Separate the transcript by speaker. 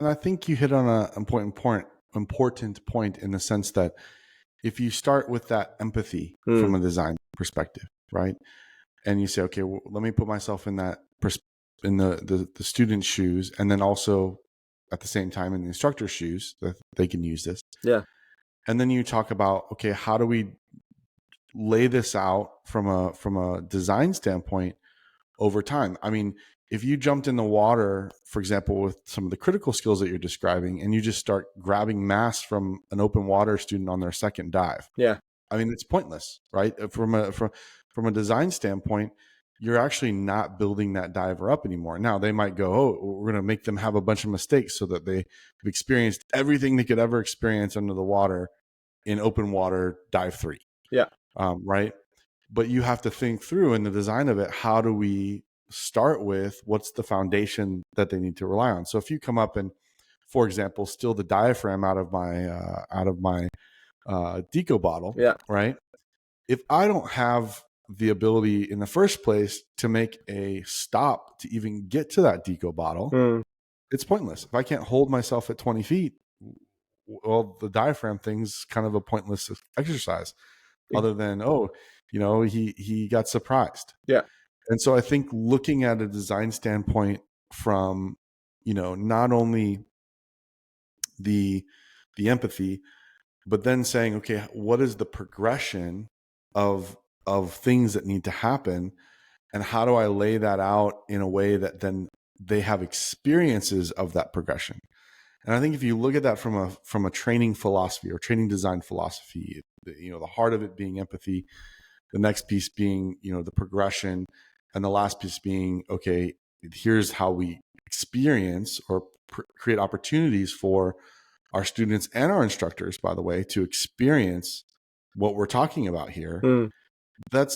Speaker 1: And I think you hit on an important point in the sense that if you start with that empathy from a design perspective, right? And you say, okay, well, let me put myself in that in the student's shoes, and then also at the same time in the instructor's shoes, that they can use this.
Speaker 2: Yeah.
Speaker 1: And then you talk about, okay, how do we lay this out from a design standpoint over time? I mean, if you jumped in the water, for example, with some of the critical skills that you're describing, and you just start grabbing mass from an open water student on their second dive,
Speaker 2: Yeah.
Speaker 1: I mean, it's pointless, right? From a design standpoint, you're actually not building that diver up anymore. Now they might go, oh, we're going to make them have a bunch of mistakes so that they've experienced everything they could ever experience under the water in open water dive 3.
Speaker 2: Yeah.
Speaker 1: Right. But you have to think through in the design of it, how do we start with what's the foundation that they need to rely on? So if you come up and, for example, steal the diaphragm out of my deco bottle,
Speaker 2: Yeah.
Speaker 1: right? If I don't have the ability in the first place to make a stop to even get to that deco bottle, it's pointless. If I can't hold myself at 20 feet, well, the diaphragm thing's kind of a pointless exercise, other than, oh, he got surprised.
Speaker 2: Yeah.
Speaker 1: And so I think looking at a design standpoint from, not only the empathy, but then saying, okay, what is the progression of things that need to happen, and how do I lay that out in a way that then they have experiences of that progression? And I think if you look at that from a training philosophy or training design philosophy, the heart of it being empathy, the next piece being, the progression, and the last piece being, okay, here's how we experience or create opportunities for our students and our instructors, by the way, to experience what we're talking about here. That's